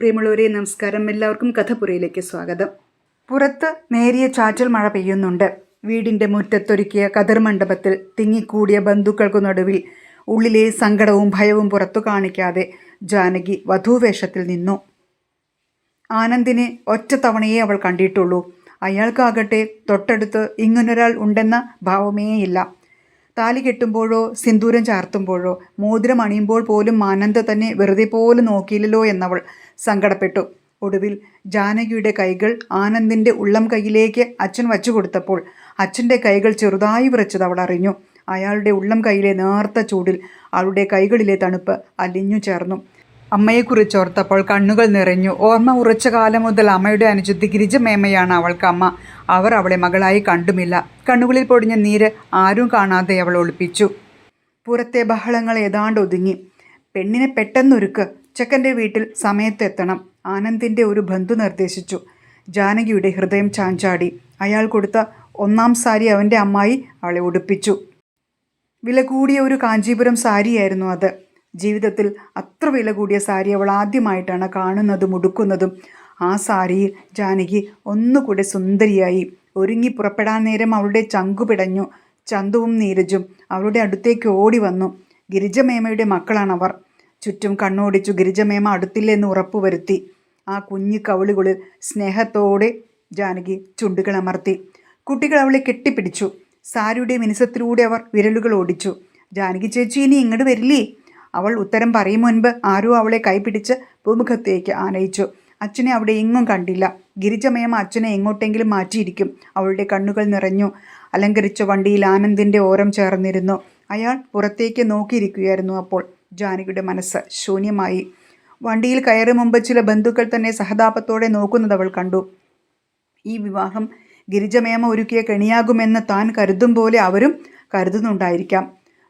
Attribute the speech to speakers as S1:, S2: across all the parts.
S1: പ്രിയമുള്ളവരെ നമസ്കാരം. എല്ലാവർക്കും കഥപുരയിലേക്ക് സ്വാഗതം. പുറത്ത് നേരിയ ചാറ്റൽ മഴ പെയ്യുന്നുണ്ട്. വീടിൻ്റെ മുറ്റത്തൊരുക്കിയ കതിർ മണ്ഡപത്തിൽ തിങ്ങിക്കൂടിയ ബന്ധുക്കൾക്കു നടുവിൽ ഉള്ളിലെ സങ്കടവും ഭയവും പുറത്തു കാണിക്കാതെ ജാനകി വധൂവേഷത്തിൽ നിന്നു. ആനന്ദിനെ ഒറ്റ തവണയേ അവൾ കണ്ടിട്ടുള്ളൂ. അയാൾക്കാകട്ടെ തൊട്ടടുത്ത് ഇങ്ങനൊരാൾ ഉണ്ടെന്ന ഭാവമേയില്ല. താലി കെട്ടുമ്പോഴോ സിന്ദൂരം ചാർത്തുമ്പോഴോ മോതിരം അണിയുമ്പോൾ പോലും ആനന്ദ് തന്നെ വെറുതെ പോലും നോക്കിയില്ലല്ലോ എന്നവൾ സങ്കടപ്പെട്ടു. ഒടുവിൽ ജാനകിയുടെ കൈകൾ ആനന്ദിൻ്റെ ഉള്ളം കൈയിലേക്ക് അച്ഛൻ വച്ചു കൊടുത്തപ്പോൾ അച്ഛൻ്റെ കൈകൾ ചെറുതായി വിറച്ചത് അവൾ അറിഞ്ഞു. അയാളുടെ ഉള്ളം കൈയിലെ നേർത്ത ചൂടിൽ അവളുടെ കൈകളിലെ തണുപ്പ് അലിഞ്ഞു ചേർന്നു. അമ്മയെക്കുറിച്ചോർത്തപ്പോൾ കണ്ണുകൾ നിറഞ്ഞു. ഓർമ്മ ഉറച്ച കാലം മുതൽ അമ്മയുടെ അനുജത്തി ഗിരിജമേമയാണ് അവൾക്ക് അമ്മ. അവർ അവളെ മകളായി കണ്ടുമില്ല. കണ്ണുകളിൽ പൊടിഞ്ഞ നീര് ആരും കാണാതെ അവൾ ഒളിപ്പിച്ചു. പുറത്തെ ബഹളങ്ങൾ ഏതാണ്ട് ഒതുങ്ങി. പെണ്ണിനെ പെട്ടെന്നൊരുക്ക്, ചെക്കൻ്റെ വീട്ടിൽ സമയത്തെത്തണം, ആനന്ദിൻ്റെ ഒരു ബന്ധു നിർദ്ദേശിച്ചു. ജാനകിയുടെ ഹൃദയം ചാഞ്ചാടി. അയാൾ കൊടുത്ത ഒന്നാം സാരി അവൻ്റെ അമ്മായി അവളെ ഉടുപ്പിച്ചു. വില കൂടിയ ഒരു കാഞ്ചീപുരം സാരിയായിരുന്നു അത്. ജീവിതത്തിൽ അത്ര വില കൂടിയ സാരി അവൾ ആദ്യമായിട്ടാണ് കാണുന്നതും ഉടുക്കുന്നതും. ആ സാരിയിൽ ജാനകി ഒന്നുകൂടെ സുന്ദരിയായി. ഒരുങ്ങി പുറപ്പെടാൻ നേരം അവളുടെ ചങ്കു പിടഞ്ഞു. ചന്തുവും നീരജും അവളുടെ അടുത്തേക്ക് ഓടി വന്നു. ഗിരിജമേമയുടെ മക്കളാണവർ. ചുറ്റും കണ്ണോടിച്ചു ഗിരിജമേമ അടുത്തില്ലെന്ന് ഉറപ്പുവരുത്തി. ആ കുഞ്ഞു കവിളുകളിൽ സ്നേഹത്തോടെ ജാനകി ചുണ്ടുകൾ അമർത്തി. കുട്ടികൾ അവളെ കെട്ടിപ്പിടിച്ചു. സാരിയുടെ മിനുസത്തിലൂടെ അവർ വിരലുകൾ ഓടിച്ചു. ജാനകി ചേച്ചി ഇനി ഇങ്ങോട്ട് വരില്ലേ? അവൾ ഉത്തരം പറയും മുൻപ് ആരോ അവളെ കൈപിടിച്ച് പൂമുഖത്തേക്ക് ആനയിച്ചു. അച്ഛനെ അവിടെ എങ്ങും കണ്ടില്ല. ഗിരിജമേമ അച്ഛനെ എങ്ങോട്ടെങ്കിലും മാറ്റിയിരിക്കും. അവളുടെ കണ്ണുകൾ നിറഞ്ഞു. അലങ്കരിച്ച വണ്ടിയിൽ ആനന്ദിൻ്റെ ഓരം ചേർന്നിരുന്നു. അയാൾ പുറത്തേക്ക് നോക്കിയിരിക്കുകയായിരുന്നു. അപ്പോൾ ജാനകിയുടെ മനസ്സ് ശൂന്യമായി. വണ്ടിയിൽ കയറി മുമ്പ് ചില ബന്ധുക്കൾ തന്നെ സഹതാപത്തോടെ നോക്കുന്നത് അവൾ കണ്ടു. ഈ വിവാഹം ഗിരിജമേമ ഒരുക്കിയ കെണിയാകുമെന്ന് താൻ കരുതും പോലെ അവരും കരുതുന്നുണ്ടായിരിക്കാം.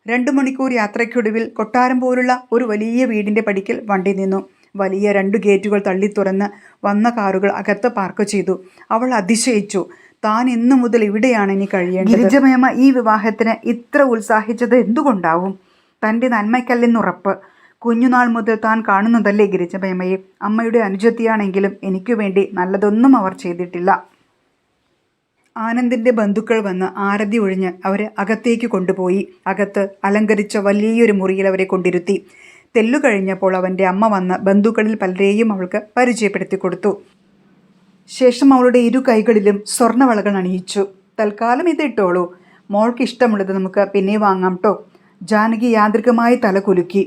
S1: 2 മണിക്കൂർ യാത്രയ്ക്കൊടുവിൽ കൊട്ടാരം പോലുള്ള ഒരു വലിയ വീടിൻ്റെ പടിക്കൽ വണ്ടി നിന്നു. വലിയ 2 ഗേറ്റുകൾ തള്ളി തുറന്ന് വന്ന കാറുകൾ അകത്ത് പാർക്ക് ചെയ്തു. അവൾ അതിശയിച്ചു. താൻ ഇന്നു മുതൽ ഇവിടെയാണ് ഇനി കഴിയേണ്ടത്. ഗിരിജമേമ ഈ വിവാഹത്തിന് ഇത്ര ഉത്സാഹിച്ചത് എന്തുകൊണ്ടാവും? തൻ്റെ നന്മയ്ക്കല്ലെന്നുറപ്പ്. കുഞ്ഞുനാൾ മുതൽ താൻ കാണുന്നതല്ലേ ഗിരിജമേമയെ. അമ്മയുടെ അനുജത്തിയാണെങ്കിലും എനിക്കു വേണ്ടി നല്ലതൊന്നും അവർ ചെയ്തിട്ടില്ല. ആനന്ദിൻ്റെ ബന്ധുക്കൾ വന്ന് ആരതി ഒഴിഞ്ഞ് അവരെ അകത്തേക്ക് കൊണ്ടുപോയി. അകത്ത് അലങ്കരിച്ച വലിയൊരു മുറിയിൽ അവരെ കൊണ്ടിരുത്തി. തെല്ലു കഴിഞ്ഞപ്പോൾ അവൻ്റെ അമ്മ വന്ന് ബന്ധുക്കളിൽ പലരെയും അവൾക്ക് പരിചയപ്പെടുത്തി കൊടുത്തു. ശേഷം അവളുടെ ഇരു കൈകളിലും സ്വർണ്ണവളകൾ അണിയിച്ചു. തൽക്കാലം ഇത് ഇട്ടോളൂ, മോൾക്ക് ഇഷ്ടമുള്ളത് നമുക്ക് പിന്നെ വാങ്ങാം ട്ടോ. ജാനകി യാന്ത്രികമായി തല കുലുക്കി.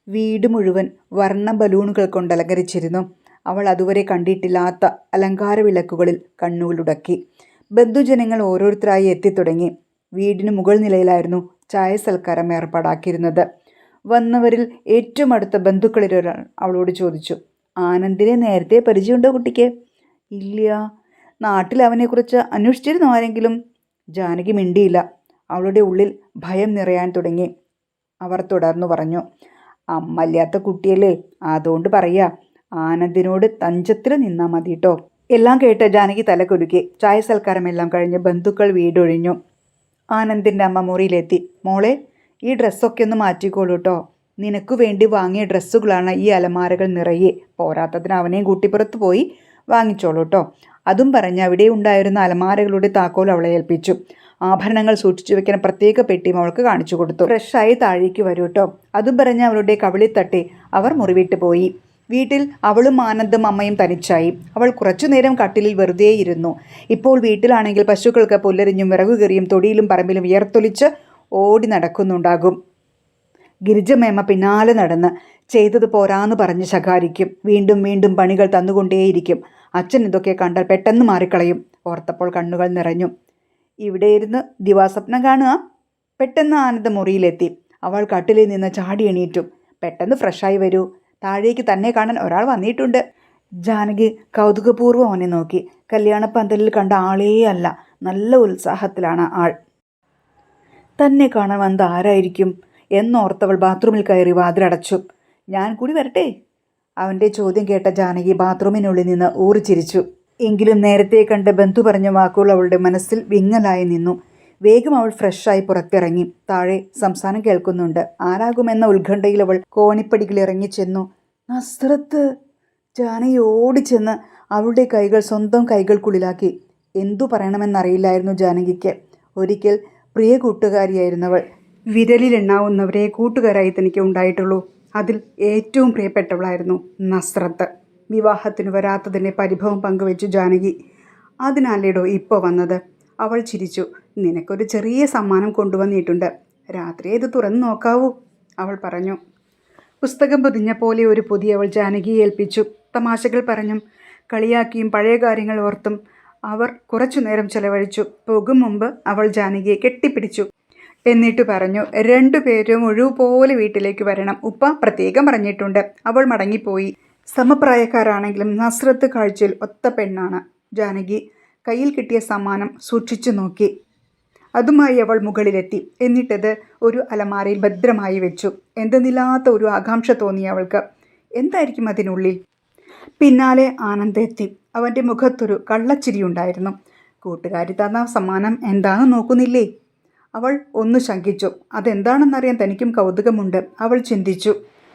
S1: വീട് മുഴുവൻ വർണ്ണ ബലൂണുകൾ കൊണ്ട് അലങ്കരിച്ചിരുന്നു. അവൾ അതുവരെ കണ്ടിട്ടില്ലാത്ത അലങ്കാര വിളക്കുകളിൽ കണ്ണുകളുടക്കി. ബന്ധുജനങ്ങൾ ഓരോരുത്തരായി എത്തിത്തുടങ്ങി. വീടിന് മുകൾ നിലയിലായിരുന്നു ചായ സൽക്കാരം ഏർപ്പാടാക്കിയിരുന്നത്. വന്നവരിൽ ഏറ്റവും അടുത്ത ബന്ധുക്കളിലൊരാൾ അവളോട് ചോദിച്ചു, ആനന്ദിനെ നേരത്തെ പരിചയമുണ്ടോ കുട്ടിക്ക്? ഇല്ല. നാട്ടിൽ അവനെക്കുറിച്ച് അന്വേഷിച്ചിരുന്നോ ആരെങ്കിലും? ജാനകി മിണ്ടിയില്ല. അവളുടെ ഉള്ളിൽ ഭയം നിറയാൻ തുടങ്ങി. അവർ തുടർന്നു പറഞ്ഞു, അമ്മല്ലാത്ത കുട്ടിയല്ലേ, അതുകൊണ്ട് പറയാ, ആനന്ദിനോട് തഞ്ചത്തിൽ നിന്നാ മതി കേട്ടോ. എല്ലാം കേട്ട് ജാനകി തലകുലുക്കി. ചായ സൽക്കാരമെല്ലാം കഴിഞ്ഞ് ബന്ധുക്കൾ വീടൊഴിഞ്ഞു. ആനന്ദിൻ്റെ അമ്മ മുറിയിലെത്തി. മോളെ, ഈ ഡ്രസ്സൊക്കെ ഒന്ന് മാറ്റിക്കോളൂ കേട്ടോ. നിനക്ക് വേണ്ടി വാങ്ങിയ ഡ്രസ്സുകളാണ് ഈ അലമാരകൾ നിറയെ. പോരാത്തതിന് അവനെയും കൂട്ടിപ്പുറത്ത് പോയി വാങ്ങിച്ചോളൂ കേട്ടോ. അതും പറഞ്ഞ് അവിടെ ഉണ്ടായിരുന്ന അലമാരകളുടെ താക്കോൽ അവളെ ഏൽപ്പിച്ചു. ആഭരണങ്ങൾ സൂക്ഷിച്ചു വെക്കാൻ പ്രത്യേക പെട്ടിയും അവൾക്ക് കാണിച്ചു കൊടുത്തു. ഫ്രഷായി താഴേക്ക് വരൂ കേട്ടോ. അതും പറഞ്ഞ് അവളുടെ കവിളിൽ തട്ടി അവർ മുറിവിട്ട് പോയി. വീട്ടിൽ അവളും ആനന്ദും അമ്മയും തനിച്ചായി. അവൾ കുറച്ചുനേരം കട്ടിലിൽ വെറുതെ ഇരുന്നു. ഇപ്പോൾ വീട്ടിലാണെങ്കിൽ പശുക്കൾക്ക് പുല്ലരിഞ്ഞും വിറകുകറിയും തൊടിയിലും പറമ്പിലും വിയർത്തൊലിച്ച് ഓടി നടക്കുന്നുണ്ടാകും. ഗിരിജമേമ പിന്നാലെ നടന്ന് ചെയ്തത് പോരാന്ന് പറഞ്ഞ് ശകാരിക്കും. വീണ്ടും വീണ്ടും പണികൾ തന്നുകൊണ്ടേയിരിക്കും. അച്ഛൻ ഇതൊക്കെ കണ്ടാൽ പെട്ടെന്ന് മാറിക്കളയും. ഓർത്തപ്പോൾ കണ്ണുകൾ നിറഞ്ഞു. ഇവിടെ ഇരുന്ന് ദിവാസ്വപ്നം കാണുക. പെട്ടെന്ന് ആനന്ദ മുറിയിലെത്തി. അവൾ കട്ടിലിൽ നിന്ന് ചാടി എണീറ്റു. പെട്ടെന്ന് ഫ്രഷായി വരൂ, താഴേക്ക് തന്നെ കാണാൻ ഒരാൾ വന്നിട്ടുണ്ട്. ജാനകി കൗതുകപൂർവ്വം അവനെ നോക്കി. കല്യാണപ്പന്തലിൽ കണ്ട ആളേ അല്ല. നല്ല ഉത്സാഹത്തിലാണ് ആൾ. തന്നെ കാണാൻ വന്നത് ആരായിരിക്കും എന്നോർത്തവൾ ബാത്റൂമിൽ കയറി വാതിലടച്ചു. ഞാൻ കൂടി വരട്ടെ? അവൻ്റെ ചോദ്യം കേട്ട ജാനകി ബാത്റൂമിനുള്ളിൽ നിന്ന് ഊറിച്ചിരിച്ചു. എങ്കിലും നേരത്തെ കണ്ട് ബന്ധു പറഞ്ഞ വാക്കുകൾ അവളുടെ മനസ്സിൽ വിങ്ങലായി നിന്നു. വേഗം അവൾ ഫ്രഷായി പുറത്തിറങ്ങി. താഴെ സംസാരം കേൾക്കുന്നുണ്ട്. ആരാകുമെന്ന ഉത്കണ്ഠയിൽ അവൾ കോണിപ്പടികൾ ഇറങ്ങി ചെന്നു. നസ്രത്ത്! ജാനകി ഓടിച്ചെന്ന് അവളുടെ കൈകൾ സ്വന്തം കൈകൾക്കുള്ളിലാക്കി. എന്തു പറയണമെന്നറിയില്ലായിരുന്നു ജാനകിക്ക്. ഒരിക്കൽ പ്രിയ കൂട്ടുകാരിയായിരുന്നവൾ. വിരലിലെണ്ണാവുന്നവരെ കൂട്ടുകാരായി തനിക്ക് ഉണ്ടായിട്ടുള്ളൂ. അതിൽ ഏറ്റവും പ്രിയപ്പെട്ടവളായിരുന്നു നസ്രത്ത്. വിവാഹത്തിന് വരാത്തതിൻ്റെ പരിഭവം പങ്കുവെച്ചു ജാനകി. അതിനാലേടോ ഇപ്പോൾ വന്നത്? അവൾ ചിരിച്ചു. നിനക്കൊരു ചെറിയ സമ്മാനം കൊണ്ടുവന്നിട്ടുണ്ട്. രാത്രി ഇത് തുറന്നു നോക്കാവൂ, അവൾ പറഞ്ഞു. പുസ്തകം പൊതിഞ്ഞ പോലെ ഒരു പൊതി അവൾ ജാനകിയെ ഏൽപ്പിച്ചു. തമാശകൾ പറഞ്ഞും കളിയാക്കിയും പഴയ കാര്യങ്ങൾ ഓർത്തും അവർ കുറച്ചു നേരം ചെലവഴിച്ചു. പോകും മുമ്പ് അവൾ ജാനകിയെ കെട്ടിപ്പിടിച്ചു. എന്നിട്ട് പറഞ്ഞു, രണ്ടുപേരും ഒഴിവുപോലെ വീട്ടിലേക്ക് വരണം. ഉപ്പ പ്രത്യേകം പറഞ്ഞിട്ടുണ്ട്. അവൾ മടങ്ങിപ്പോയി. സമപ്രായക്കാരാണെങ്കിലും നസ്രത്ത് കാഴ്ചയിൽ ഒത്ത പെണ്ണാണ്. ജാനകി കയ്യിൽ കിട്ടിയ സമ്മാനം സൂക്ഷിച്ചു നോക്കി. അതുമായി അവൾ മുകളിലെത്തി. എന്നിട്ടത് ഒരു അലമാരയിൽ ഭദ്രമായി വെച്ചു. എന്തെന്നില്ലാത്ത ഒരു ആകാംക്ഷ തോന്നി അവൾക്ക്. എന്തായിരിക്കും അതിനുള്ളിൽ? പിന്നാലെ ആനന്ദ് എത്തി. അവൻ്റെ മുഖത്തൊരു കള്ളച്ചിരിയുണ്ടായിരുന്നു. കൂട്ടുകാരി തന്ന സമ്മാനം എന്താണെന്ന് നോക്കുന്നില്ലേ? അവൾ ഒന്ന് ശങ്കിച്ചു. അതെന്താണെന്നറിയാൻ തനിക്കും കൗതുകമുണ്ട്, അവൾ ചിന്തിച്ചു.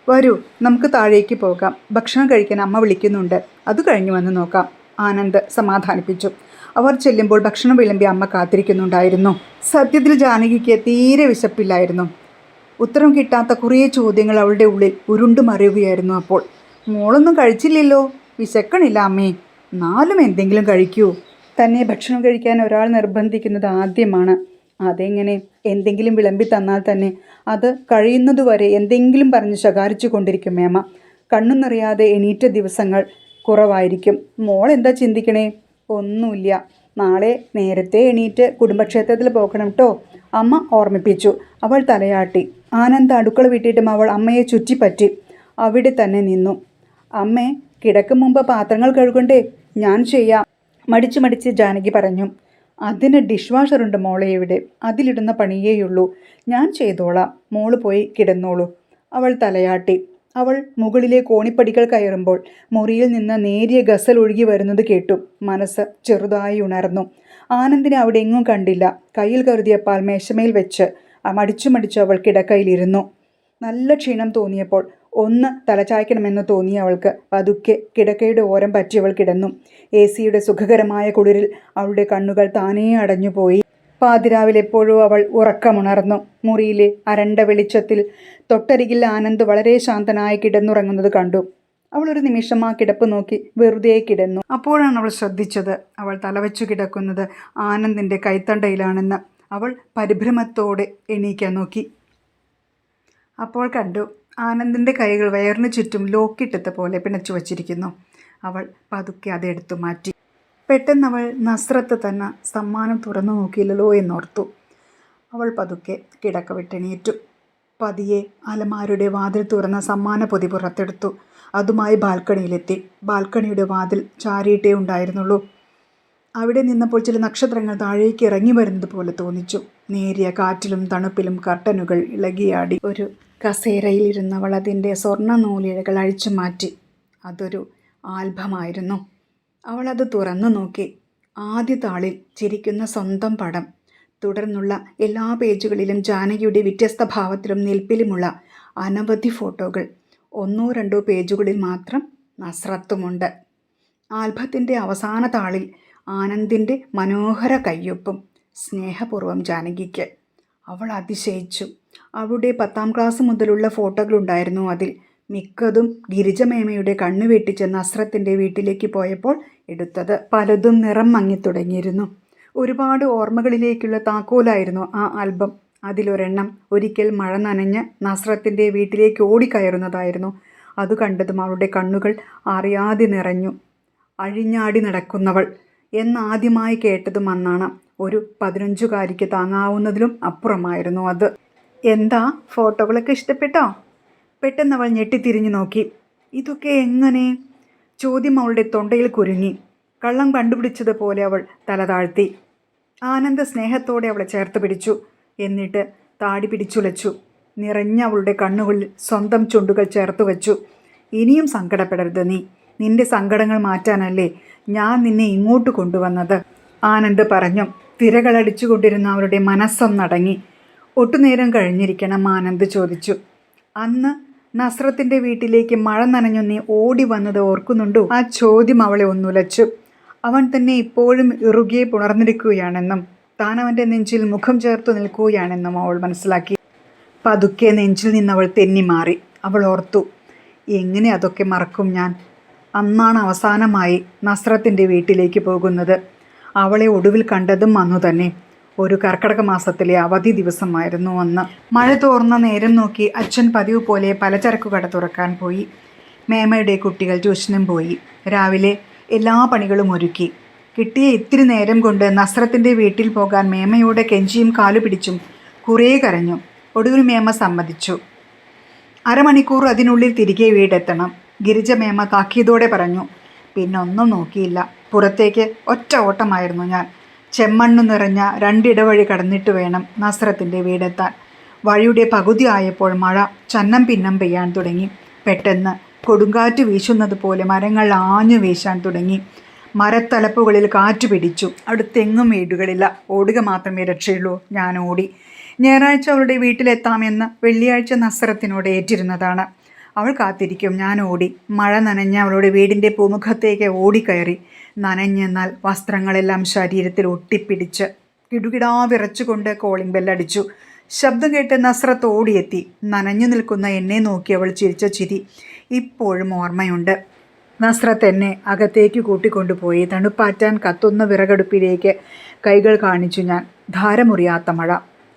S1: വരൂ, നമുക്ക് താഴേക്ക് പോകാം. ഭക്ഷണം കഴിക്കാൻ അമ്മ വിളിക്കുന്നുണ്ട്. അത് കഴിഞ്ഞു വന്ന് നോക്കാം, ആനന്ദ് സമാധാനിപ്പിച്ചു. അവർ ചെല്ലുമ്പോൾ ഭക്ഷണം വിളമ്പി അമ്മ കാത്തിരിക്കുന്നുണ്ടായിരുന്നു. സത്യത്തിൽ ജാനകിക്ക് തീരെ വിശപ്പില്ലായിരുന്നു. ഉത്തരം കിട്ടാത്ത കുറേ ചോദ്യങ്ങൾ അവളുടെ ഉള്ളിൽ ഉരുണ്ടു മറിയുകയായിരുന്നു. അപ്പോൾ മോളൊന്നും കഴിച്ചില്ലല്ലോ. വിശക്കണില്ല അമ്മേ. നാലും എന്തെങ്കിലും കഴിക്കൂ. തന്നെ ഭക്ഷണം കഴിക്കാൻ ഒരാൾ നിർബന്ധിക്കുന്നത് ആദ്യമാണ്. അതെങ്ങനെ? എന്തെങ്കിലും വിളമ്പി തന്നാൽ തന്നെ അത് കഴിയുന്നതുവരെ എന്തെങ്കിലും പറഞ്ഞ് ശകാരിച്ചു കൊണ്ടിരിക്കും മേമ. കണ്ണു നിറയാതെ എണീറ്റ ദിവസങ്ങൾ കുറവായിരിക്കും. മോൾ എന്താ ചിന്തിക്കണേ? ഒന്നുമില്ല. നാളെ നേരത്തെ എണീറ്റ് കുടുംബക്ഷേത്രത്തിൽ പോകണം കേട്ടോ, അമ്മ ഓർമ്മിപ്പിച്ചു. അവൾ തലയാട്ടി. ആനന്ദ് അടുക്കള വിട്ടിട്ടും അവൾ അമ്മയെ ചുറ്റിപ്പറ്റി അവിടെ തന്നെ നിന്നു. അമ്മേ, കിടക്കും മുമ്പ് പാത്രങ്ങൾ കഴുകണ്ടേ? ഞാൻ ചെയ്യാം, മടിച്ച് ജാനകി പറഞ്ഞു. അതിന് ഡിഷ് വാഷറുണ്ട് മോളെ ഇവിടെ. അതിലിടുന്ന പണിയേയുള്ളൂ. ഞാൻ ചെയ്തോളാം. മോള് പോയി കിടന്നോളൂ, അവൾ തലയാട്ടി. അവൾ മുകളിലെ കോണിപ്പടികൾ കയറുമ്പോൾ മുറിയിൽ നിന്ന് നേരിയ ഗസൽ ഒഴുകി വരുന്നത് കേട്ടു. മനസ്സ് ചെറുതായി ഉണർന്നു. ആനന്ദിനെ അവിടെ എങ്ങും കണ്ടില്ല. കയ്യിൽ കരുതിയ പാൽ മേശമേൽ വെച്ച് മടിച്ചു അവൾ കിടക്കയിലിരുന്നു. നല്ല ക്ഷീണം തോന്നിയപ്പോൾ ഒന്ന് തലചായ്ക്കണമെന്ന് തോന്നിയ അവൾക്ക് പതുക്കെ കിടക്കയുടെ ഓരം പറ്റി അവൾ കിടന്നു. AC-യുടെ സുഖകരമായ കുളിരിൽ അവളുടെ കണ്ണുകൾ താനേ അടഞ്ഞുപോയി. പാതിരാവിൽ എപ്പോഴോ അവൾ ഉറക്കമുണർന്നു. മുറിയിലെ അരണ്ട വെളിച്ചത്തിൽ തൊട്ടരികിൽ ആനന്ദ് വളരെ ശാന്തനായി കിടന്നുറങ്ങുന്നത് കണ്ടു. അവൾ ഒരു നിമിഷം ആ കിടപ്പ് നോക്കി വെറുതെ കിടന്നു. അപ്പോഴാണ് അവൾ ശ്രദ്ധിച്ചത്, അവൾ തലവെച്ചു കിടക്കുന്നത് ആനന്ദിൻ്റെ കൈത്തണ്ടയിലാണെന്ന്. അവൾ പരിഭ്രമത്തോടെ എണീക്കാൻ നോക്കി. അപ്പോൾ കണ്ടു, ആനന്ദിൻ്റെ കൈകൾ വയറിന് ചുറ്റും ലോക്കിട്ടത്തെ പോലെ പിണച്ചു വച്ചിരിക്കുന്നു. അവൾ പതുക്കെ അതെടുത്തു മാറ്റി. പെട്ടെന്നവൾ നസ്രത്ത് തന്നെ സമ്മാനം തുറന്നു നോക്കിയില്ലല്ലോ എന്നോർത്തു. അവൾ പതുക്കെ കിടക്ക വിട്ടെണീറ്റു. പതിയെ അലമാരുടെ വാതിൽ തുറന്ന സമ്മാന പൊതി പുറത്തെടുത്തു. അതുമായി ബാൽക്കണിയിലെത്തി. ബാൽക്കണിയുടെ വാതിൽ ചാരിയിട്ടേ ഉണ്ടായിരുന്നുള്ളൂ. അവിടെ നിന്നപ്പോൾ ചില നക്ഷത്രങ്ങൾ താഴേക്ക് ഇറങ്ങി വരുന്നത് പോലെ തോന്നിച്ചു. നേരിയ കാറ്റിലും തണുപ്പിലും കർട്ടനുകൾ ഇളകിയാടി. ഒരു കസേരയിലിരുന്നവൾ അതിൻ്റെ സ്വർണ്ണ നൂലിഴകൾ അഴിച്ചു മാറ്റി. അതൊരു ആൽബമായിരുന്നു. അവളത് തുറന്നു നോക്കി. ആദ്യ താളിൽ ചിരിക്കുന്ന സ്വന്തം പടം. തുടർന്നുള്ള എല്ലാ പേജുകളിലും ജാനകിയുടെ വ്യത്യസ്ത ഭാവത്തിലും നിൽപ്പിലുമുള്ള അനവധി ഫോട്ടോകൾ. 1-2 പേജുകളിൽ മാത്രം നസ്രത്തുമുണ്ട്. ആൽബത്തിൻ്റെ അവസാന താളിൽ ആനന്ദിൻ്റെ മനോഹര കയ്യൊപ്പും. സ്നേഹപൂർവ്വം ജാനകിക്ക്. അവൾ അതിശയിച്ചു. അവളുടെ 10ാം ക്ലാസ് മുതലുള്ള ഫോട്ടോകളുണ്ടായിരുന്നു അതിൽ. മിക്കതും ഗിരിജമേമയുടെ കണ്ണു വെട്ടിച്ച് നസ്രത്തിൻ്റെ വീട്ടിലേക്ക് പോയപ്പോൾ എടുത്തത്. പലതും നിറം മങ്ങിത്തുടങ്ങിയിരുന്നു. ഒരുപാട് ഓർമ്മകളിലേക്കുള്ള താക്കോലായിരുന്നു ആ ആൽബം. അതിലൊരെണ്ണം ഒരിക്കൽ മഴ നനഞ്ഞ് നസ്രത്തിൻ്റെ വീട്ടിലേക്ക് ഓടിക്കയറുന്നതായിരുന്നു. അത് കണ്ടതും അവളുടെ കണ്ണുകൾ അറിയാതെ നിറഞ്ഞു. അഴിഞ്ഞാടി നടക്കുന്നവൾ എന്നാദ്യമായി കേട്ടതും അന്നാണ്. ഒരു 15കാരിക്ക് താങ്ങാവുന്നതിലും അപ്പുറമായിരുന്നു അത്. എന്താ, ഫോട്ടോകളൊക്കെ ഇഷ്ടപ്പെട്ടോ? പെട്ടെന്നവൾ ഞെട്ടിത്തിരിഞ്ഞു നോക്കി. ഇതൊക്കെ എങ്ങനെ? ചോദ്യം അവളുടെ തൊണ്ടയിൽ കുരുങ്ങി. കള്ളം കണ്ടുപിടിച്ചതുപോലെ അവൾ തല താഴ്ത്തി. ആനന്ദ് സ്നേഹത്തോടെ അവളെ ചേർത്ത് പിടിച്ചു. എന്നിട്ട് താടി പിടിച്ചുലച്ചു. നിറഞ്ഞ അവളുടെ കണ്ണുകളിൽ സ്വന്തം ചുണ്ടുകൾ ചേർത്ത് വെച്ചു. ഇനിയും സങ്കടപ്പെടരുത് നീ. നിന്റെ സങ്കടങ്ങൾ മാറ്റാനല്ലേ ഞാൻ നിന്നെ ഇങ്ങോട്ട് കൊണ്ടുവന്നത്, ആനന്ദ് പറഞ്ഞു. തിരകളടിച്ചുകൊണ്ടിരുന്ന അവരുടെ മനസ്സൊന്നടങ്ങി. ഒട്ടുനേരം കഴിഞ്ഞിരിക്കണം, ആനന്ദ് ചോദിച്ചു. അന്ന് നസ്രത്തിൻ്റെ വീട്ടിലേക്ക് മഴ നനഞ്ഞു നീ ഓടി വന്നത് ഓർക്കുന്നുണ്ടോ? ആ ചോദ്യം അവളെ ഒന്നുലച്ചു. അവൻ തന്നെ ഇപ്പോഴും ഇറുകെ പുണർന്നിരിക്കുകയാണെന്നും താൻ അവൻ്റെ നെഞ്ചിൽ മുഖം ചേർത്തു നിൽക്കുകയാണെന്നും അവൾ മനസ്സിലാക്കി. പതുക്കെ നെഞ്ചിൽ നിന്നവൾ തെന്നി മാറി. അവൾ ഓർത്തു, എങ്ങനെ അതൊക്കെ മറക്കും ഞാൻ? അന്നാണ് അവസാനമായി നസ്രത്തിൻ്റെ വീട്ടിലേക്ക് പോകുന്നത്. അവളെ ഒടുവിൽ കണ്ടതും അന്നു തന്നെ. ഒരു കർക്കിടക മാസത്തിലെ അവധി ദിവസമായിരുന്നു അന്ന്. മഴ തോർന്ന നേരം നോക്കി അച്ഛൻ പതിവ് പോലെ പലചരക്ക് കട തുറക്കാൻ പോയി. മേമയുടെ കുട്ടികൾ ട്യൂഷനും പോയി. രാവിലെ എല്ലാ പണികളും ഒരുക്കി. കിട്ടിയ ഇത്തിരി നേരം കൊണ്ട് നസ്രത്തിൻ്റെ വീട്ടിൽ പോകാൻ മേമയോടെ കെഞ്ചിയും കാലുപിടിച്ചും കുറേ കരഞ്ഞു. ഒടുവിൽ മേമ സമ്മതിച്ചു. അരമണിക്കൂർ അതിനുള്ളിൽ തിരികെ വീടെത്തണം. ഗിരിജ മേമ താക്കീതോടെ പറഞ്ഞു. പിന്നൊന്നും നോക്കിയില്ല. പുറത്തേക്ക് ഒറ്റ ഓട്ടമായിരുന്നു ഞാൻ. ചെമ്മണ്ണു നിറഞ്ഞ രണ്ടിടവഴി കടന്നിട്ട് വേണം നസ്രത്തിൻ്റെ വീടെത്താൻ. വഴിയുടെ പകുതി ആയപ്പോൾ മഴ ചന്നം പിന്നം പെയ്യാൻ തുടങ്ങി. പെട്ടെന്ന് കൊടുങ്കാറ്റ് വീശുന്നത് പോലെ മരങ്ങൾ ആഞ്ഞു വീശാൻ തുടങ്ങി. മരത്തലപ്പുകളിൽ കാറ്റ് പിടിച്ചു. അടുത്തെങ്ങും വീടുകളില്ല. ഓടുക മാത്രമേ രക്ഷയുള്ളൂ. ഞാൻ ഓടി. ഞായറാഴ്ച അവളുടെ വീട്ടിലെത്താമെന്ന് വെള്ളിയാഴ്ച നസ്രത്തിനോട് ഏറ്റിരുന്നതാണ്. അവൾ കാത്തിരിക്കും. ഞാൻ ഓടി. മഴ നനഞ്ഞ അവളുടെ വീടിൻ്റെ പൂമുഖത്തേക്ക് ഓടിക്കയറി. നനഞ്ഞെന്നാൽ വസ്ത്രങ്ങളെല്ലാം ശരീരത്തിൽ ഒട്ടിപ്പിടിച്ച് കിടുകിടാ വിറച്ചുകൊണ്ട് കോളിംഗ് ബെല്ലടിച്ചു. ശബ്ദം കേട്ട് നസ്രത്ത് ഓടിയെത്തി. നനഞ്ഞു നിൽക്കുന്ന എന്നെ നോക്കി അവൾ ചിരിച്ച ചിരി ഇപ്പോഴും ഓർമ്മയുണ്ട്. നസ്രത്ത് എന്നെ അകത്തേക്ക് കൂട്ടിക്കൊണ്ടുപോയി. തണുപ്പാറ്റാൻ കത്തുന്ന വിറകടുപ്പിലേക്ക് കൈകൾ കാണിച്ചു ഞാൻ. ധാരമുറിയാത്ത മഴ.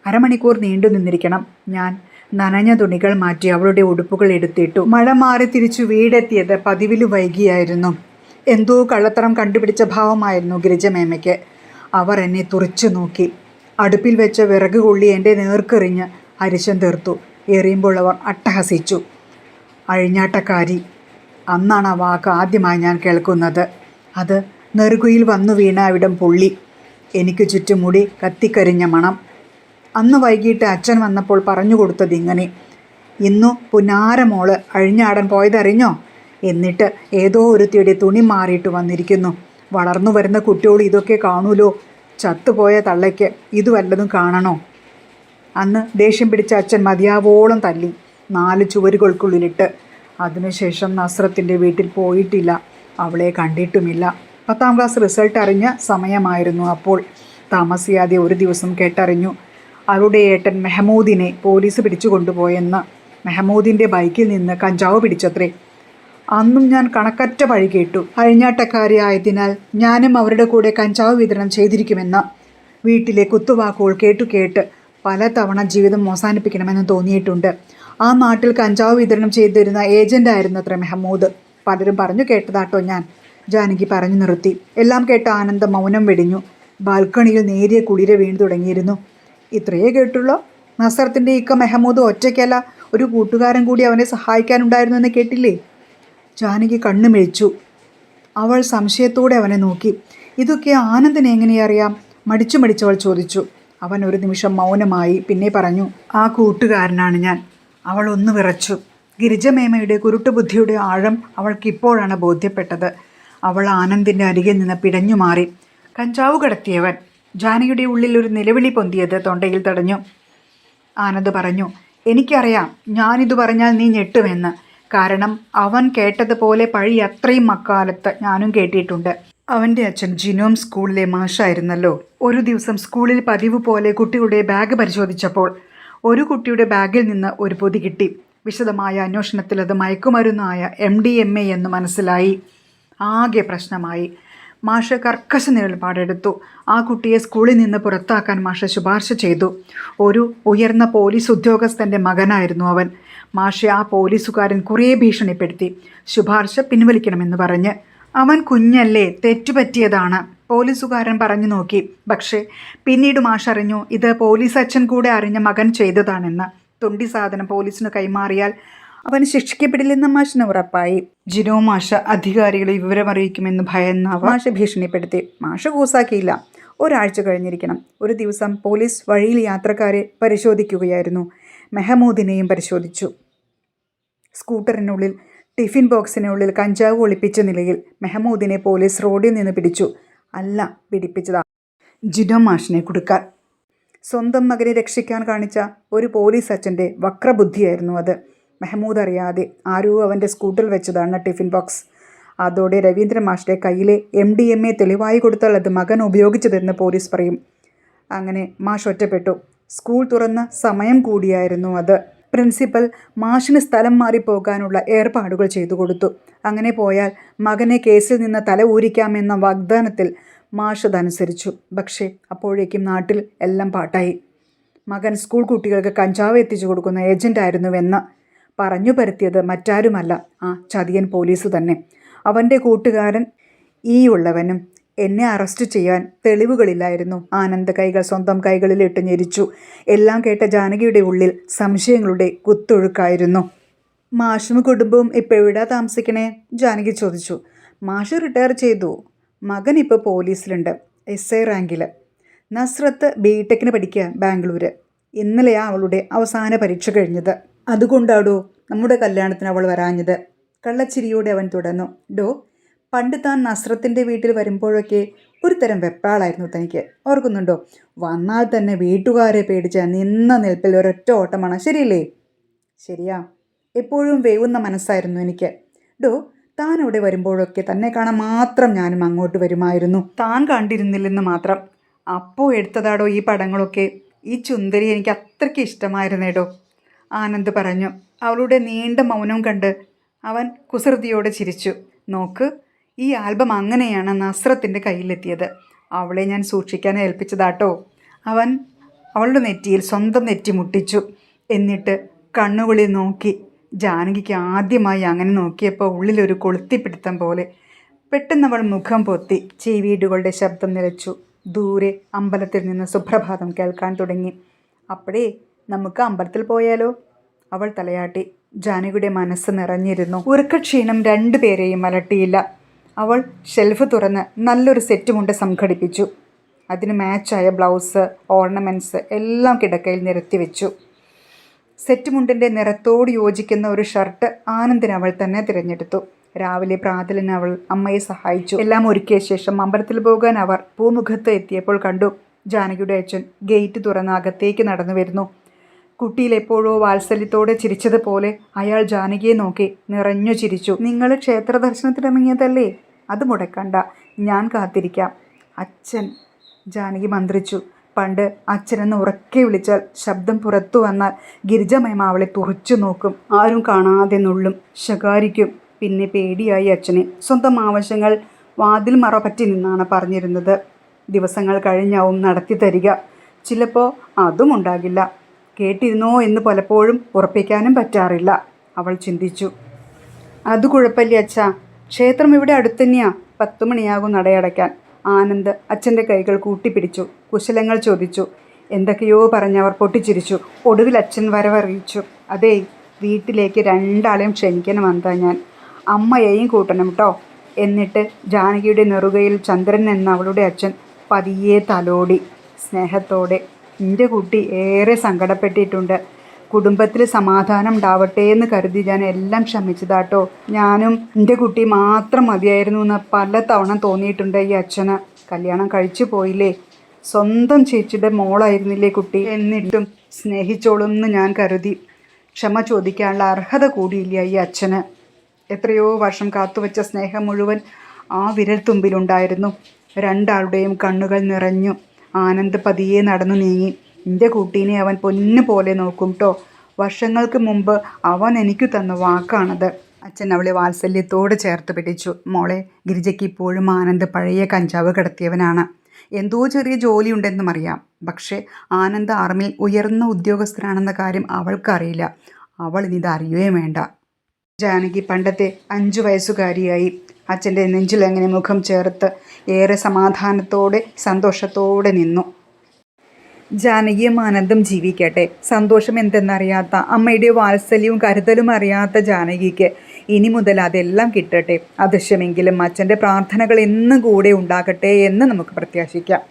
S1: അരമണിക്കൂർ നീണ്ടു നിന്നിരിക്കണം. ഞാൻ നനഞ്ഞ തുണികൾ മാറ്റി അവളുടെ ഉടുപ്പുകൾ എടുത്തിട്ടു. മഴ മാറി തിരിച്ചു വീടെത്തിയത് പതിവിലും വൈകിയായിരുന്നു. എന്തോ കള്ളത്തരം കണ്ടുപിടിച്ച ഭാവമായിരുന്നു ഗിരിജമേമയ്ക്ക്. അവർ എന്നെ തുറച്ചു നോക്കി. അടുപ്പിൽ വെച്ച വിറക് കൊള്ളി എൻ്റെ നേർക്കെറിഞ്ഞ് അരിശം തീർത്തു. എറിയുമ്പോൾ അവർ അട്ടഹസിച്ചു. അഴിഞ്ഞാട്ടക്കാരി. അന്നാണ് ആ വാക്ക് ആദ്യമായി ഞാൻ കേൾക്കുന്നത്. അത് നെറുകയിൽ വന്നു വീണ അവിടം പൊള്ളി. എനിക്ക് ചുറ്റും മുടി കത്തിക്കരിഞ്ഞ മണം. അന്ന് വൈകിട്ട് അച്ഛൻ വന്നപ്പോൾ പറഞ്ഞു കൊടുത്തത് ഇങ്ങനെ. ഇന്നു പുന്നാരമോള് അഴിഞ്ഞാടാൻ പോയതറിഞ്ഞോ? എന്നിട്ട് ഏതോ ഒരുത്തിയുടെ തുണി മാറിയിട്ട് വന്നിരിക്കുന്നു. വളർന്നു വരുന്ന കുട്ടിയോൾ ഇതൊക്കെ കാണൂലോ. ചത്തുപോയ തള്ളയ്ക്ക് ഇത് വല്ലതും കാണണോ? അന്ന് ദേഷ്യം പിടിച്ച അച്ഛൻ മതിയാവോളം തല്ലി 4 ചുവരുകൾക്കുള്ളിലിട്ട്. അതിനുശേഷം നസ്രത്തിൻ്റെ വീട്ടിൽ പോയിട്ടില്ല. അവളെ കണ്ടിട്ടുമില്ല. 10ാം ക്ലാസ് റിസൾട്ട് അറിഞ്ഞ സമയമായിരുന്നു അപ്പോൾ. താമസിയാതെ ഒരു ദിവസം കേട്ടറിഞ്ഞു, അവളുടെ ഏട്ടൻ മെഹമൂദിനെ പോലീസ് പിടിച്ചു കൊണ്ടുപോയെന്ന്. മെഹമൂദിൻ്റെ ബൈക്കിൽ നിന്ന് കഞ്ചാവ് പിടിച്ചത്രേ. അന്നും ഞാൻ കണക്കറ്റ പഴി കേട്ടു. അഴിഞ്ഞാട്ടക്കാരി ആയതിനാൽ ഞാനും അവരുടെ കൂടെ കഞ്ചാവ് വിതരണം ചെയ്തിരിക്കുമെന്ന്. വീട്ടിലെ കുത്തുവാക്കുകൾ കേട്ട് പലതവണ ജീവിതം അവസാനിപ്പിക്കണമെന്ന് തോന്നിയിട്ടുണ്ട്. ആ നാട്ടിൽ കഞ്ചാവ് വിതരണം ചെയ്തിരുന്ന ഏജൻ്റായിരുന്നു അത്ര മെഹമൂദ്. പലരും പറഞ്ഞു കേട്ടതാട്ടോ ഞാൻ. ജാനകി പറഞ്ഞു നിർത്തി. എല്ലാം കേട്ട ആനന്ദ മൗനം വെടിഞ്ഞു. ബാൽക്കണിയിൽ നേരിയ കുളിര വീണു തുടങ്ങിയിരുന്നു. ഇത്രയേ കേട്ടുള്ളൂ? നസ്രത്തിൻ്റെ ഇക്ക മെഹമൂദ് ഒറ്റയ്ക്കല്ല, ഒരു കൂട്ടുകാരൻ കൂടി അവനെ സഹായിക്കാനുണ്ടായിരുന്നു എന്ന് കേട്ടില്ലേ? ജാനകി കണ്ണു മിഴിച്ചു. അവൾ സംശയത്തോടെ അവനെ നോക്കി. ഇതൊക്കെ ആനന്ദിനെ എങ്ങനെയറിയാം? മടിച്ചവൾ ചോദിച്ചു. അവൻ ഒരു നിമിഷം മൗനമായി. പിന്നെ പറഞ്ഞു, ആ കൂട്ടുകാരനാണ് ഞാൻ. അവൾ ഒന്ന് വിറച്ചു. ഗിരിജമേമയുടെ കുരുട്ടുബുദ്ധിയുടെ ആഴം അവൾക്കിപ്പോഴാണ് ബോധ്യപ്പെട്ടത്. അവൾ ആനന്ദിൻ്റെ അരികിൽ നിന്ന് പിടഞ്ഞു മാറി. കഞ്ചാവ് കടത്തിയവൻ. ജാനകിയുടെ ഉള്ളിൽ ഒരു നിലവിളി പൊന്തിയത് തൊണ്ടയിൽ തടഞ്ഞു. ആനന്ദ് പറഞ്ഞു, എനിക്കറിയാം ഞാനിത് പറഞ്ഞാൽ നീ ഞെട്ടുമെന്ന്. കാരണം അവൻ കേട്ടതുപോലെ പഴി അത്രയും അക്കാലത്ത് ഞാനും കേട്ടിട്ടുണ്ട്. അവൻ്റെ അച്ഛൻ ജിനോം സ്കൂളിലെ മാഷായിരുന്നല്ലോ. ഒരു ദിവസം സ്കൂളിൽ പതിവ് പോലെ കുട്ടികളുടെ ബാഗ് പരിശോധിച്ചപ്പോൾ ഒരു കുട്ടിയുടെ ബാഗിൽ നിന്ന് ഒരു പൊതി കിട്ടി. വിശദമായ അന്വേഷണത്തിൽ അത് മയക്കുമരുന്നായ MDMA എന്ന് മനസ്സിലായി. ആകെ പ്രശ്നമായി. മാഷ് കർക്കശ നിലപാടെടുത്തു. ആ കുട്ടിയെ സ്കൂളിൽ നിന്ന് പുറത്താക്കാൻ മാഷ് ശുപാർശ ചെയ്തു. ഒരു ഉയർന്ന പോലീസ് ഉദ്യോഗസ്ഥൻ്റെ മകനായിരുന്നു അവൻ. മാഷെ ആ പോലീസുകാരൻ കുറേ ഭീഷണിപ്പെടുത്തി. ശുപാർശ പിൻവലിക്കണമെന്ന് പറഞ്ഞ്. അവൻ കുഞ്ഞല്ലേ, തെറ്റുപറ്റിയതാണ്, പോലീസുകാരൻ പറഞ്ഞു നോക്കി. പക്ഷേ പിന്നീട് മാഷ് അറിഞ്ഞു ഇത് പോലീസ് അച്ഛൻ കൂടെ അറിഞ്ഞ മകൻ ചെയ്തതാണെന്ന്. തൊണ്ടി സാധനം പോലീസിന് കൈമാറിയാൽ അവൻ ശിക്ഷിക്കപ്പെടില്ലെന്ന് മാഷിന് ഉറപ്പായി. ജിനോ മാഷ് അധികാരികളെ വിവരമറിയിക്കുമെന്ന് ഭയന്ന് മാഷ് ഭീഷണിപ്പെടുത്തി. മാഷ് കൂസാക്കിയില്ല. ഒരാഴ്ച കഴിഞ്ഞിരിക്കണം. ഒരു ദിവസം പോലീസ് വഴിയിൽ യാത്രക്കാരെ പരിശോധിക്കുകയായിരുന്നു. മെഹമൂദിനെയും പരിശോധിച്ചു. സ്കൂട്ടറിനുള്ളിൽ ടിഫിൻ ബോക്സിനുള്ളിൽ കഞ്ചാവ് ഒളിപ്പിച്ച നിലയിൽ മെഹമൂദിനെ പോലീസ് റോഡിൽ നിന്ന് പിടിച്ചു. അല്ല, പിടിപ്പിച്ചതാ ജിനോ മാഷിനെ കൊടുക്കാൻ. സ്വന്തം മകനെ രക്ഷിക്കാൻ കാണിച്ച ഒരു പോലീസ് അച്ഛൻ്റെ വക്രബുദ്ധിയായിരുന്നു അത്. മെഹമൂദ് അറിയാതെ ആരോ അവൻ്റെ സ്കൂട്ടറിൽ വെച്ചതാണ് ടിഫിൻ ബോക്സ്. അതോടെ രവീന്ദ്രൻ മാഷിൻ്റെ കയ്യിലെ MDMA തെളിവായി കൊടുത്താൽ അത് മകൻ ഉപയോഗിച്ചതെന്ന് പോലീസ് പറയും. അങ്ങനെ മാഷ് ഒറ്റപ്പെട്ടു. സ്കൂൾ തുറന്ന സമയം കൂടിയായിരുന്നു അത്. പ്രിൻസിപ്പൽ മാഷിന് സ്ഥലം മാറിപ്പോകാനുള്ള ഏർപ്പാടുകൾ ചെയ്തു കൊടുത്തു. അങ്ങനെ പോയാൽ മകനെ കേസിൽ നിന്ന് തല ഊരിക്കാമെന്ന വാഗ്ദാനത്തിൽ മാഷ് അതനുസരിച്ചു. പക്ഷേ അപ്പോഴേക്കും നാട്ടിൽ എല്ലാം പാട്ടായി. മകൻ സ്കൂൾ കുട്ടികൾക്ക് കഞ്ചാവ് എത്തിച്ചു കൊടുക്കുന്ന ഏജൻ്റായിരുന്നുവെന്ന് പറഞ്ഞു പരത്തിയത് മറ്റാരുമല്ല, ആ ചതിയൻ പോലീസ് തന്നെ. അവൻ്റെ കൂട്ടുകാരൻ ഉള്ളവനും എന്നെ അറസ്റ്റ് ചെയ്യാൻ തെളിവുകളില്ലായിരുന്നു. ആനന്ദ് കൈകൾ സ്വന്തം കൈകളിലിട്ട് ഞെരിച്ചു. എല്ലാം കേട്ട ജാനകിയുടെ ഉള്ളിൽ സംശയങ്ങളുടെ കുത്തൊഴുക്കായിരുന്നു. മാഷും കുടുംബവും ഇപ്പോൾ എവിടാ താമസിക്കണേ? ജാനകി ചോദിച്ചു. മാഷ് റിട്ടയർ ചെയ്തു. മകൻ ഇപ്പോൾ പോലീസിലുണ്ട്, SI റാങ്കിൽ. നസ്രത്ത് BTechന് പഠിക്കുക, ബാംഗ്ലൂർ. ഇന്നലെയാണ് അവളുടെ അവസാന പരീക്ഷ കഴിഞ്ഞത്. അതുകൊണ്ടാടോ നമ്മുടെ കല്യാണത്തിന് അവൾ വരാഞ്ഞത്. കള്ളച്ചിരിയോടെ അവൻ തുടർന്നു. ഡോ, പണ്ട് താൻ നസ്രത്തിൻ്റെ വീട്ടിൽ വരുമ്പോഴൊക്കെ ഒരു തരം വെപ്രാളായിരുന്നു തനിക്ക്, ഓർക്കുന്നുണ്ടോ? വന്നാൽ തന്നെ വീട്ടുകാരെ പേടിച്ച് നിന്ന നിൽപ്പിൽ ഒരൊറ്റ ഓട്ടമാണ്, ശരിയല്ലേ? ശരിയാ, എപ്പോഴും വേവുന്ന മനസ്സായിരുന്നു എനിക്ക്. ഡോ, താൻ അവിടെ വരുമ്പോഴൊക്കെ തന്നെ കാണാൻ മാത്രം ഞാനും അങ്ങോട്ട് വരുമായിരുന്നു. താൻ കണ്ടിരുന്നില്ലെന്ന് മാത്രം. അപ്പോൾ എടുത്തതാടോ ഈ പടങ്ങളൊക്കെ. ഈ ചുന്ദരി എനിക്ക് അത്രയ്ക്ക് ഇഷ്ടമായിരുന്നേടോ, ആനന്ദ് പറഞ്ഞു. അവളുടെ നീണ്ട മൗനം കണ്ട് അവൻ കുസൃതിയോടെ ചിരിച്ചു. നോക്ക്, ഈ ആൽബം അങ്ങനെയാണ് നസ്രത്തിൻ്റെ കയ്യിലെത്തിയത്. അവളെ ഞാൻ സൂക്ഷിക്കാൻ ഏൽപ്പിച്ചതാട്ടോ. അവൻ അവളുടെ നെറ്റിയിൽ സ്വന്തം നെറ്റി മുട്ടിച്ചു. എന്നിട്ട് കണ്ണുകളിൽ നോക്കി. ജാനകിക്ക് ആദ്യമായി അങ്ങനെ നോക്കിയപ്പോൾ ഉള്ളിലൊരു കൊളുത്തിപ്പിടുത്തം പോലെ. പെട്ടെന്ന് അവൾ മുഖം പൊത്തി. ചീവീടുകളുടെ ശബ്ദം നിലച്ചു. ദൂരെ അമ്പലത്തിൽ നിന്ന് സുപ്രഭാതം കേൾക്കാൻ തുടങ്ങി. അപ്പോഴേ നമുക്ക് അമ്പലത്തിൽ പോയാലോ? അവൾ തലയാട്ടി. ജാനകിയുടെ മനസ്സ് നിറഞ്ഞിരുന്നു. ഉറക്കക്ഷീണം രണ്ടുപേരെയും അലട്ടിയില്ല. അവൾ ഷെൽഫ് തുറന്ന് നല്ലൊരു സെറ്റ് മുണ്ട് സംഘടിപ്പിച്ചു. അതിന് മാച്ചായ ബ്ലൗസ്, ഓർണമെൻറ്റ്സ് എല്ലാം കിടക്കയിൽ നിരത്തി വെച്ചു. സെറ്റ് മുണ്ടിൻ്റെ നിറത്തോട് യോജിക്കുന്ന ഒരു ഷർട്ട് ആനന്ദിന് അവൾ തന്നെ തിരഞ്ഞെടുത്തു. രാവിലെ പ്രാതലിന് അവൾ അമ്മയെ സഹായിച്ചു. എല്ലാം ഒരുക്കിയ ശേഷം അമ്പലത്തിൽ പോകാൻ അവർ പൂമുഖത്ത് എത്തിയപ്പോൾ കണ്ടു ജാനകിയുടെ അച്ഛൻ ഗേറ്റ് തുറന്ന് അകത്തേക്ക് നടന്നു വരുന്നു. കുട്ടിയിൽ എപ്പോഴോ വാത്സല്യത്തോടെ ചിരിച്ചതുപോലെ അയാൾ ജാനകിയെ നോക്കി നിറഞ്ഞു ചിരിച്ചു. നിങ്ങൾ ക്ഷേത്ര ദർശനത്തിനിറങ്ങിയതല്ലേ? അത് മുടക്കണ്ട, ഞാൻ കാത്തിരിക്കാം. അച്ഛൻ, ജാനകി മന്ത്രിച്ചു. പണ്ട് അച്ഛനെന്ന് ഉറക്കെ വിളിച്ചാൽ ശബ്ദം പുറത്തു വന്നാൽ ഗിരിജമേമ അവളെ തുറച്ചു നോക്കും. ആരും കാണാതെ നുള്ളും, ശകാരിക്കും. പിന്നെ പേടിയായി അച്ഛനെ. സ്വന്തം ആവശ്യങ്ങൾ വാതിൽ മറ പറ്റി നിന്നാണ് പറഞ്ഞിരുന്നത്. ദിവസങ്ങൾ കഴിഞ്ഞാവും നടത്തി തരിക. ചിലപ്പോൾ അതും ഉണ്ടാകില്ല. കേട്ടിരുന്നോ എന്ന് പലപ്പോഴും ഉറപ്പിക്കാനും പറ്റാറില്ല. അവൾ ചിന്തിച്ചു. അത് കുഴപ്പമില്ല അച്ഛാ, ക്ഷേത്രം ഇവിടെ അടുത്തന്നെയാ. 10 മണിയാകും നടയടയ്ക്കാൻ. ആനന്ദ് അച്ഛൻ്റെ കൈകൾ കൂട്ടിപ്പിടിച്ചു. കുശലങ്ങൾ ചോദിച്ചു. എന്തൊക്കെയോ പറഞ്ഞവർ പൊട്ടിച്ചിരിച്ചു. ഒടുവിൽ അച്ഛൻ വരവറിയിച്ചു. അതേ, വീട്ടിലേക്ക് 2 ആളെയും ക്ഷണിക്കണം എന്താ ഞാൻ. അമ്മയെയും കൂട്ടണം കേട്ടോ. എന്നിട്ട് ജാനകിയുടെ നെറുകയിൽ ചന്ദ്രൻ എന്ന അവളുടെ അച്ഛൻ പതിയെ തലോടി സ്നേഹത്തോടെ. എൻ്റെ കുട്ടി ഏറെ സങ്കടപ്പെട്ടിട്ടുണ്ട്. കുടുംബത്തിൽ സമാധാനം ഉണ്ടാവട്ടെ എന്ന് കരുതി ഞാൻ എല്ലാം ക്ഷമിച്ചതാട്ടോ. ഞാനും എൻ്റെ കുട്ടി മാത്രം മതിയായിരുന്നു എന്ന് പല തവണ തോന്നിയിട്ടുണ്ട് ഈ അച്ഛന്. കല്യാണം കഴിച്ചു പോയില്ലേ, സ്വന്തം ചേച്ചിയുടെ മോളായിരുന്നില്ലേ കുട്ടി. എന്നിട്ടും സ്നേഹിച്ചോളുമെന്ന് ഞാൻ കരുതി. ക്ഷമ ചോദിക്കാനുള്ള അർഹത കൂടിയില്ല ഈ അച്ഛന്. എത്രയോ വർഷം കാത്തുവച്ച സ്നേഹം മുഴുവൻ ആ വിരൽത്തുമ്പിലുണ്ടായിരുന്നു. 2 ആളുടെയും കണ്ണുകൾ നിറഞ്ഞു. ആനന്ദ് പതിയെ നടന്നു നീങ്ങി. എൻ്റെ കുട്ടീനെ അവൻ പൊന്നു പോലെ നോക്കും കേട്ടോ. വർഷങ്ങൾക്ക് മുമ്പ് അവൻ എനിക്ക് തന്ന വാക്കാണത്. അച്ഛൻ അവളെ വാത്സല്യത്തോടെ ചേർത്ത് പിടിച്ചു. മോളെ, ഗിരിജയ്ക്ക് ഇപ്പോഴും ആനന്ദ് പഴയ കഞ്ചാവ് കടത്തിയവനാണ്. എന്തോ ചെറിയ ജോലിയുണ്ടെന്നും അറിയാം. പക്ഷേ ആനന്ദ് ആർമിയിൽ ഉയർന്ന ഉദ്യോഗസ്ഥനാണെന്ന കാര്യം അവൾക്കറിയില്ല. അവൾ ഇനിത് അറിയുകയും വേണ്ട. ജാനകി പണ്ടത്തെ 5 വയസ്സുകാരിയായി. അച്ഛൻ്റെ നെഞ്ചിലങ്ങനെ മുഖം ചേർത്ത് ഏറെ സമാധാനത്തോടെ സന്തോഷത്തോടെ നിന്നു. ജാനകിയും ആനന്ദും ജീവിക്കട്ടെ. സന്തോഷം എന്തെന്നറിയാത്ത, അമ്മയുടെ വാത്സല്യവും കരുതലും അറിയാത്ത ജാനകിക്ക് ഇനി മുതൽ അതെല്ലാം കിട്ടട്ടെ. അദൃശ്യമെങ്കിലും അച്ഛൻ്റെ പ്രാർത്ഥനകൾ എന്നും കൂടെ ഉണ്ടാകട്ടെ എന്ന് നമുക്ക് പ്രത്യാശിക്കാം.